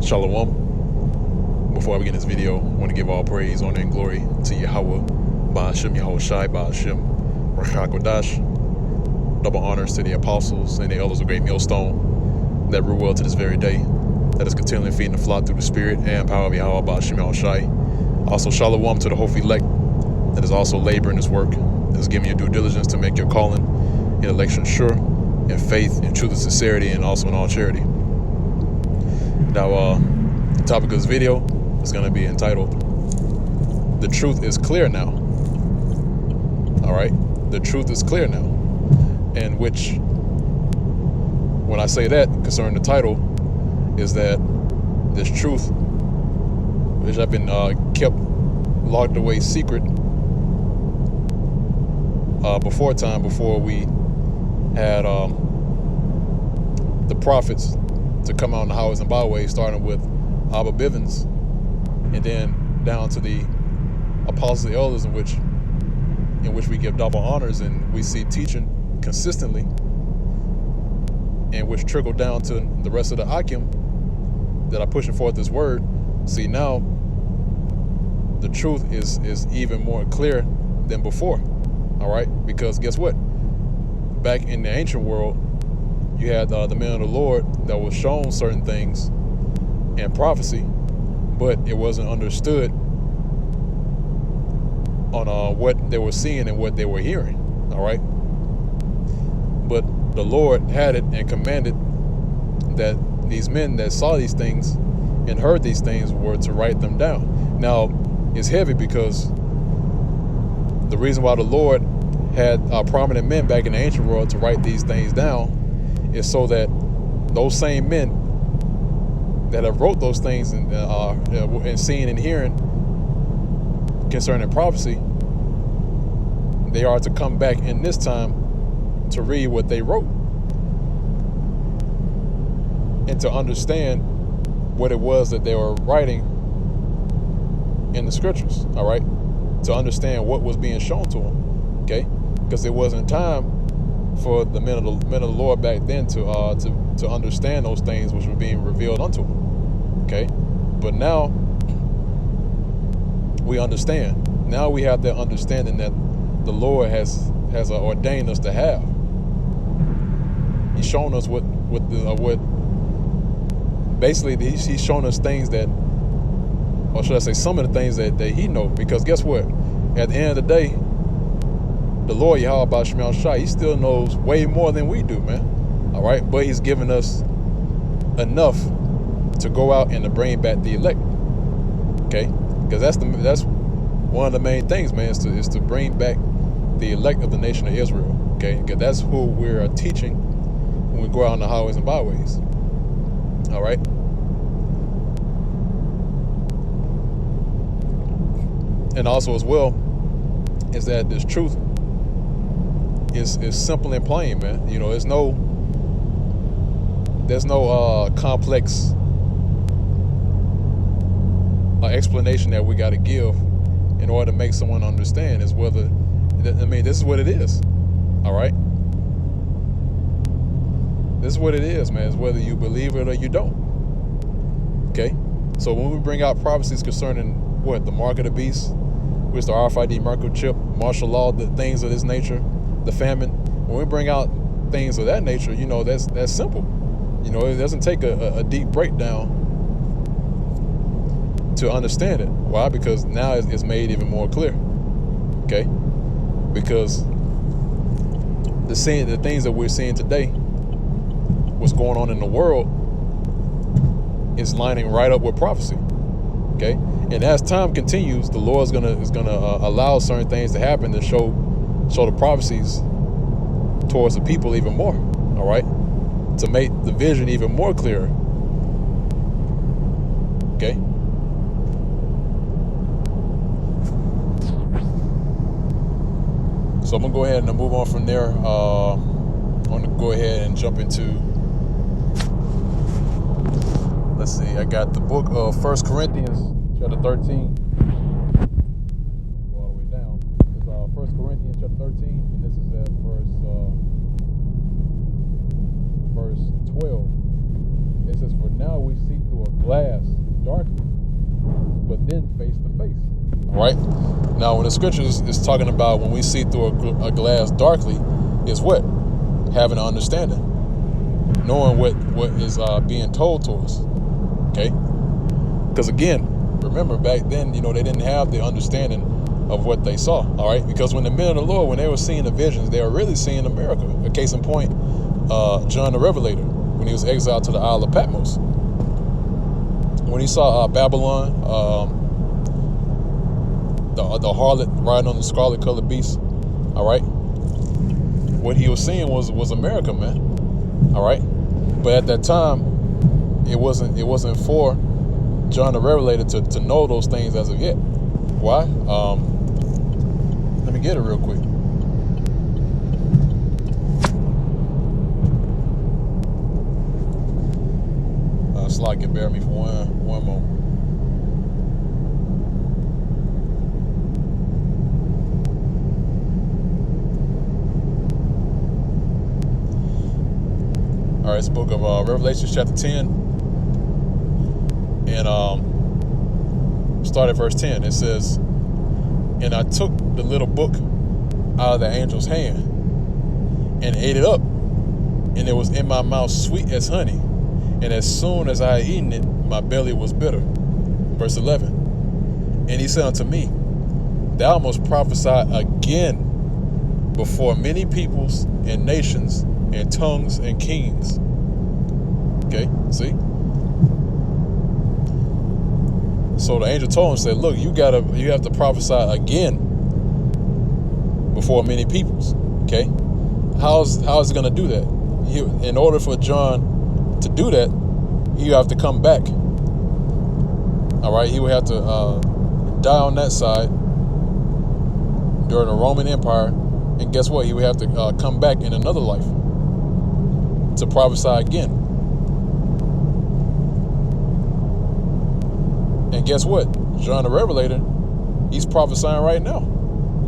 Shalom. Before I begin this video, I want to give all praise, honor, and glory to Yahweh, Ba'ashem Yahweh Shai, Ba'ashem Rachakodash. Double honors to the apostles and the elders of Great Millstone that rule well to this very day, that is continually feeding the flock through the spirit and power of Yahweh, Ba'ashem Yahweh Shai. Also, Shalom to the Hof elect that is also laboring this work, that is giving you due diligence to make your calling and election sure, in faith, in truth and sincerity, and also in all charity. Now, the topic of this video is going to be entitled, "The Truth is Clear Now." All right, the truth is clear now. And which, when I say that concerning the title, is that this truth, which I've been kept locked away secret before we had the prophets to come out on the highways and byways, starting with Abba Bivens, and then down to the apostles and elders, in which we give double honors and we see teaching consistently, and which trickle down to the rest of the Akim that are pushing forth this word. See, now the truth is even more clear than before. All right, because guess what? Back in the ancient world, you had the men of the Lord that was shown certain things in prophecy, but it wasn't understood on what they were seeing and what they were hearing. All right, but the Lord had it and commanded that these men that saw these things and heard these things were to write them down. Now, it's heavy because the reason why the Lord had prominent men back in the ancient world to write these things down is so that those same men that have wrote those things and seeing and hearing concerning prophecy, they are to come back in this time to read what they wrote and to understand what it was that they were writing in the scriptures. All right, to understand what was being shown to them. Okay, because it wasn't time for the men of the Lord back then to understand those things which were being revealed unto them. Okay, but now we understand. Now we have that understanding that the Lord has ordained us to have. He's shown us what basically he's shown us things that, or should I say, some of the things that he knows. Because guess what? At the end of the day, the Lord Yahweh Ba'ashem Yahweh Shai, he still knows way more than we do, man. All right, but he's given us enough to go out and to bring back the elect. Okay, because that's one of the main things, man, is to bring back the elect of the nation of Israel. Okay, because that's who we're teaching when we go out on the highways and byways. All right. And also as well is that this truth is simple and plain, man. You know, there's no complex explanation that we got to give in order to make someone understand. Is whether, I mean, this is what it is. All right, this is what it is, man. It's whether you believe it or you don't. Okay, so when we bring out prophecies concerning what, the mark of the beast, which is the RFID microchip, martial law, the things of this nature, the famine, when we bring out things of that nature, you know, that's simple. You know, it doesn't take a deep breakdown to understand it. Why? Because now it's made even more clear. Okay, because the things that we're seeing today, what's going on in the world, is lining right up with prophecy. Okay, and as time continues, the Lord is gonna allow certain things to happen to show the prophecies towards the people even more. All right, to make the vision even more clearer. Okay. So I'm gonna go ahead and move on from there. I'm gonna go ahead and jump into, let's see, I got the book of 1 Corinthians chapter 13. Go all the way down. It's 1 Corinthians chapter 13, and this is at verse 12. It says, "For now we see through a glass darkly, but then face to face. All right. Now, when the scriptures is talking about when we see through a glass darkly, is what? Having an understanding, knowing what is being told to us. Okay. Because again, remember back then, they didn't have the understanding of what they saw. All right. Because when the men of the Lord, when they were seeing the visions, they were really seeing America. A case in point, John the Revelator, when he was exiled to the Isle of Patmos, when he saw Babylon, the harlot riding on the scarlet colored beast. All right. What he was seeing was America, man. All right. But at that time, it wasn't for John the Revelator to know those things as of yet. Why? Let me get it real quick. Slide can bear me for one moment. All right, it's the book of Revelation chapter 10, and start at verse 10. It says, "And I took the little book out of the angel's hand and ate it up, and it was in my mouth sweet as honey. And as soon as I had eaten it, my belly was bitter." Verse 11. "And he said unto me, Thou must prophesy again before many peoples and nations and tongues and kings." Okay, see? So the angel told him, said, "Look, you have to prophesy again before many peoples." Okay, how's it gonna do that? In order for John to do that, he would have to come back. All right, he would have to die on that side during the Roman Empire, and guess what? He would have to come back in another life to prophesy again. And guess what? John the Revelator, he's prophesying right now.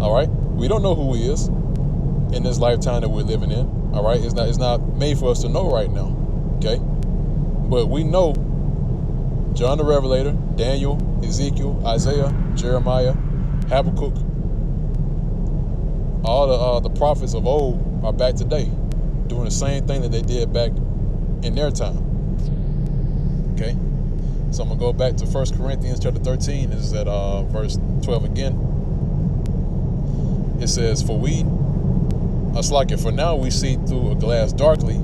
All right, we don't know who he is in this lifetime that we're living in. All right, it's not made for us to know right now. Okay, but we know John the Revelator, Daniel, Ezekiel, Isaiah, Jeremiah, Habakkuk, all the prophets of old are back today doing the same thing that they did back in their time. Okay, so I'm going to go back to 1 Corinthians chapter 13. This is at verse 12 again. It says, "For now we see through a glass darkly,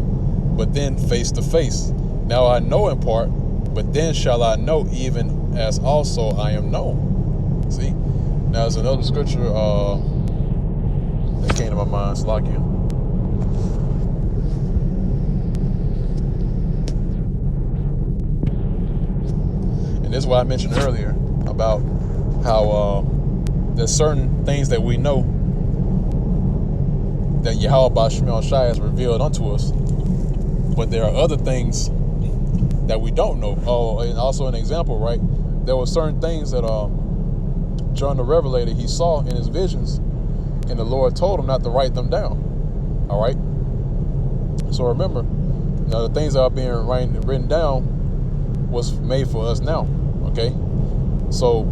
but then face to face. Now I know in part, but then shall I know even as also I am known." See? Now there's another scripture that came to my mind. It's like you. And this is what I mentioned earlier about how there's certain things that we know that Yahweh Bashmel Shai has revealed unto us, but there are other things that we don't know. Oh, and also an example, right? There were certain things that John the Revelator, he saw in his visions, and the Lord told him not to write them down. All right? So remember, the things that are being written down was made for us now. Okay? So,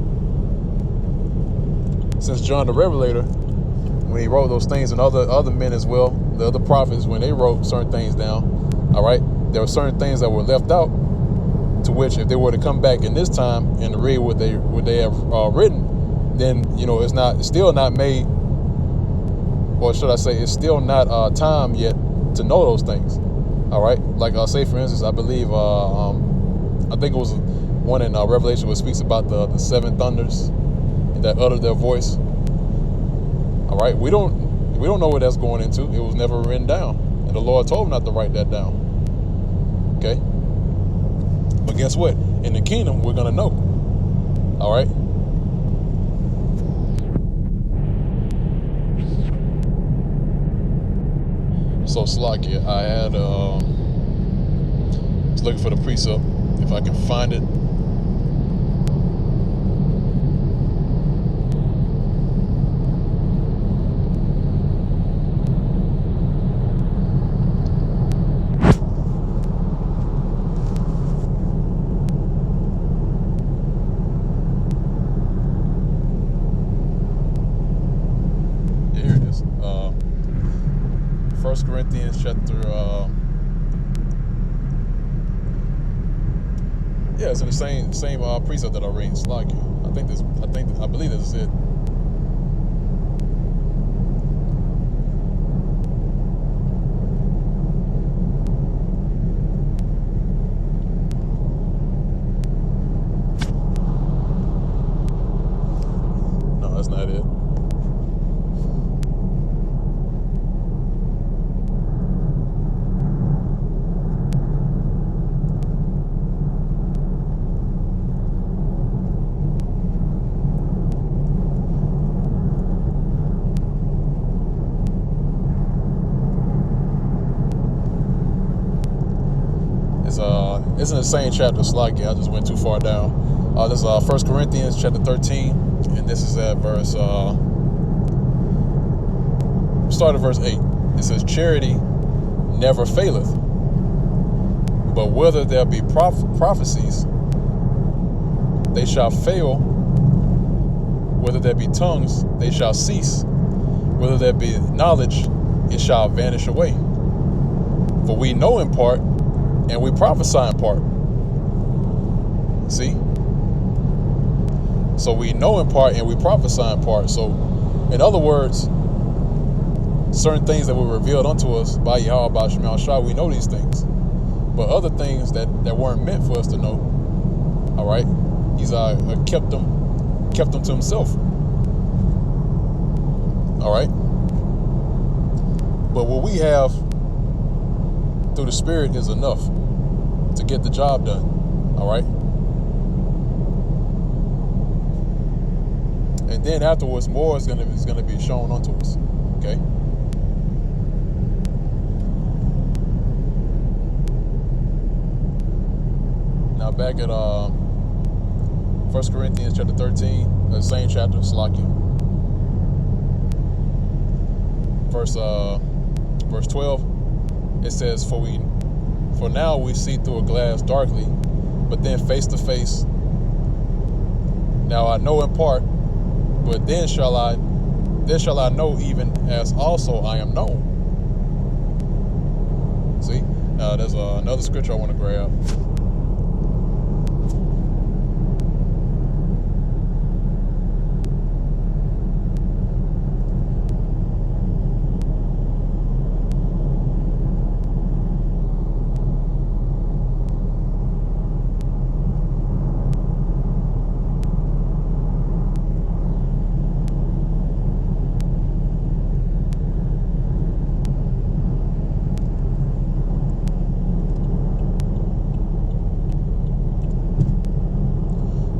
since John the Revelator, when he wrote those things, and other men as well, the other prophets, when they wrote certain things down, all right, there were certain things that were left out, to which if they were to come back in this time and read what they have written, then it's still not made, or should I say, it's still not time yet to know those things. All right, like say for instance, I believe I think it was one in Revelation where it speaks about the seven thunders that uttered their voice. All right, we don't know what that's going into. It was never written down, and the Lord told him not to write that down. Okay, but guess what? In the kingdom, we're gonna know. All right. So Slakia, I had was looking for the precept if I can find it. Corinthians chapter. Yeah, it's in the same precept that I read. It's like I believe this is it. No, that's not it. It's in the same chapter. It's like I just went too far down. This is 1 Corinthians chapter 13, and this is at verse. Start at verse 8. It says, "Charity never faileth, but whether there be prophecies, they shall fail. Whether there be tongues, they shall cease. Whether there be knowledge, it shall vanish away. For we know in part, and we prophesy in part." See? So we know in part and we prophesy in part. So, in other words, certain things that were revealed unto us by Yahweh, by Shema Shah, we know these things. But other things that weren't meant for us to know, all right, he's kept them to himself. All right? But what we have through the Spirit is enough to get the job done. All right? And then afterwards, more is gonna be shown unto us. Okay? Now back at 1 Corinthians chapter 13, the same chapter, Slakia. Verse 12, it says, For now we see through a glass darkly, but then face to face. Now I know in part, but then shall I know, even as also I am known. See? Now there's another scripture I want to grab.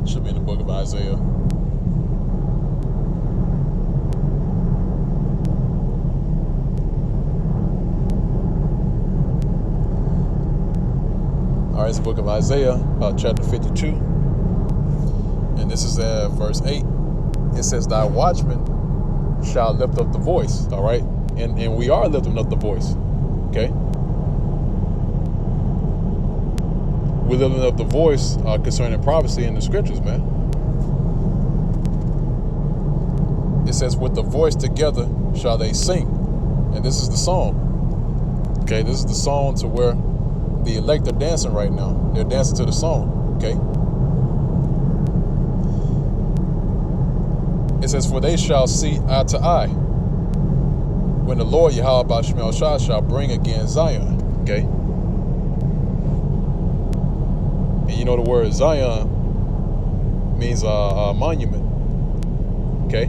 Should be in the book of Isaiah. All right, it's the book of Isaiah, chapter 52. And this is at verse 8. It says, "Thy watchmen shall lift up the voice." All right? And we are lifting up the voice. Okay? We're lifting up the voice concerning prophecy in the scriptures, man. It says, "With the voice together shall they sing." And this is the song. Okay, this is the song to where the elect are dancing right now. They're dancing to the song. Okay. It says, "For they shall see eye to eye, when the Lord Yahweh by Shemel Shah shall bring again Zion." Okay. And you know the word Zion means a monument. Okay.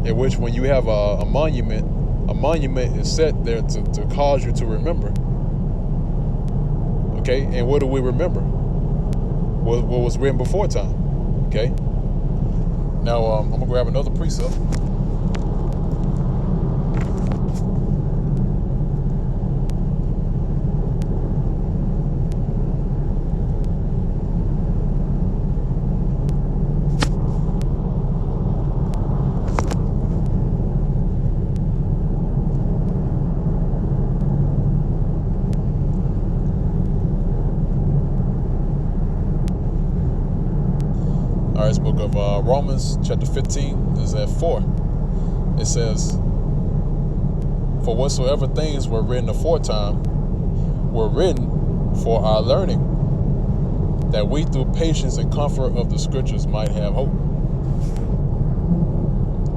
In which, when you have a monument is set there to cause you to remember. Okay. And what do we remember? What was written before time. Okay. Now I'm gonna grab another precept. All right, it's book of Romans chapter 15. This is at 4. it says, for whatsoever things were written aforetime were written for our learning, that we through patience and comfort of the scriptures might have hope.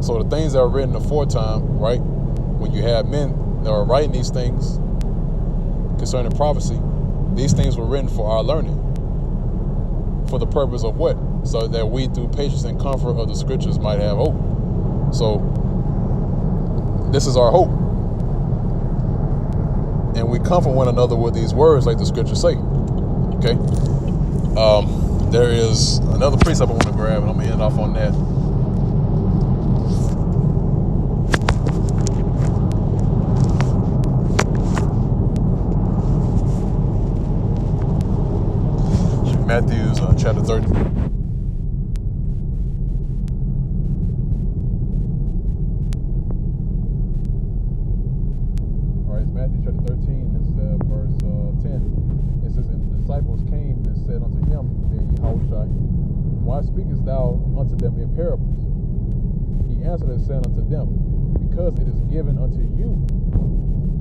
So the things that are written aforetime, right? When you have men that are writing these things concerning prophecy, these things were written for our learning. For the purpose of what? So that we through patience and comfort of the scriptures might have hope. So this is our hope. And we comfort one another with these words like the scriptures say. Okay? There is another precept I want to grab, and I'm going to end off on that. Matthew's chapter 30. All right, it's Matthew chapter 13. This is verse 10. It says, and the disciples came and said unto him, being Yahushua, why speakest thou unto them in parables? He answered and said unto them, because it is given unto you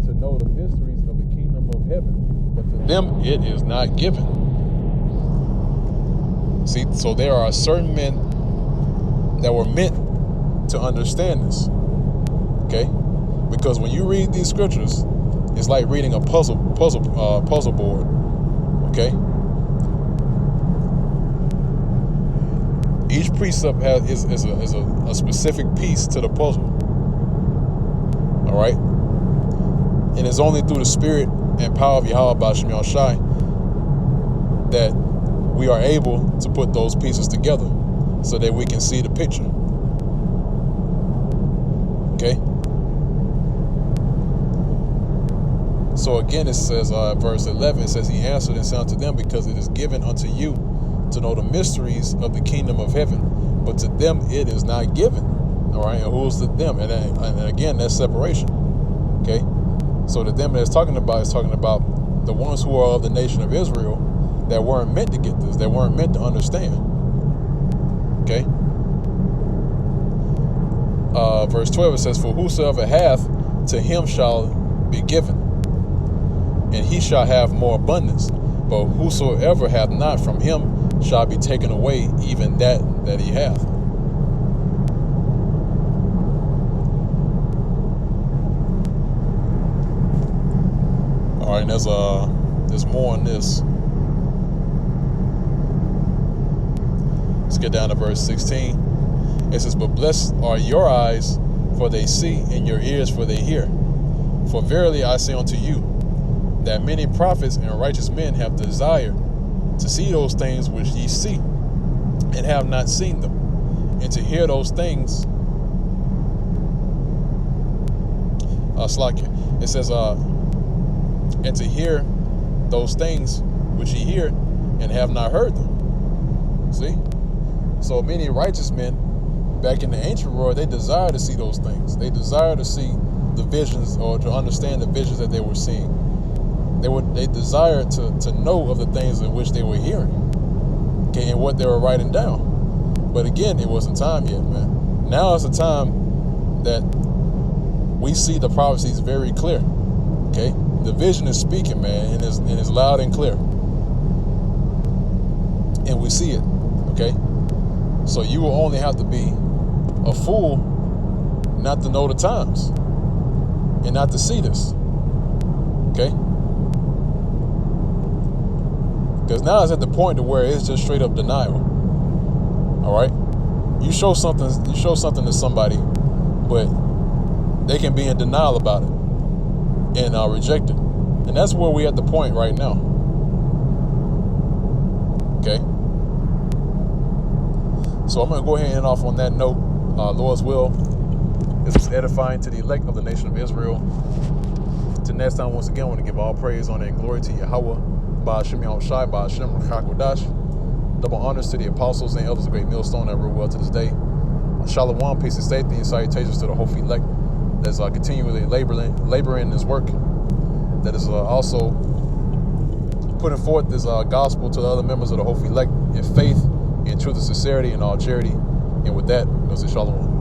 to know the mysteries of the kingdom of heaven, but to them it is not given. See, so there are certain men that were meant to understand this, okay? Because when you read these scriptures, it's like reading a puzzle board, okay? Each precept is a specific piece to the puzzle, all right? And it's only through the spirit and power of Yahweh B'Shem Yahushai that we are able to put those pieces together so that we can see the picture. Okay? So again, it says, verse 11, it says, he answered and said unto them, because it is given unto you to know the mysteries of the kingdom of heaven, but to them it is not given. All right? And who's the them? And again, that's separation. Okay? So the them that it's talking about is talking about the ones who are of the nation of Israel that weren't meant to get this, that weren't meant to understand. Okay? Verse 12, it says, for whosoever hath, to him shall be given, and he shall have more abundance. But whosoever hath not, from him shall be taken away even that he hath. All right, there's more on this. Let's get down to verse 16. It says, but blessed are your eyes, for they see, and your ears, for they hear. For verily I say unto you, that many prophets and righteous men have desired to see those things which ye see, and have not seen them, and to hear those things. It says, and to hear those things which ye hear, and have not heard them. See? So many righteous men back in the ancient world, they desire to see those things. They desire to see the visions, or to understand the visions that they were seeing. They desired to know of the things in which they were hearing, okay, and what they were writing down. But again, it wasn't time yet, man. Now is the time that we see the prophecies very clear, okay? The vision is speaking, man, and it's loud and clear. And we see it, okay? So you will only have to be a fool not to know the times and not to see this, okay? Because now it's at the point to where it's just straight up denial. All right, you show something to somebody, but they can be in denial about it and reject it, and that's where we're at the point right now. Okay, so I'm gonna go ahead and end off on that note. Lord's will, this was edifying to the elect of the nation of Israel. Till next time, once again, I want to give all praise, honor, and glory to Yahweh, B'Shem Yahushai, B'Shem Chakodash. Double honors to the apostles and elders of Great Millstone that rule well to this day. Shalom, peace and safety, and salutations to the whole elect that's continually laboring in this work, that is also putting forth this gospel to the other members of the whole elect in faith, in truth and sincerity, and all charity. And with that, we'll say shalom.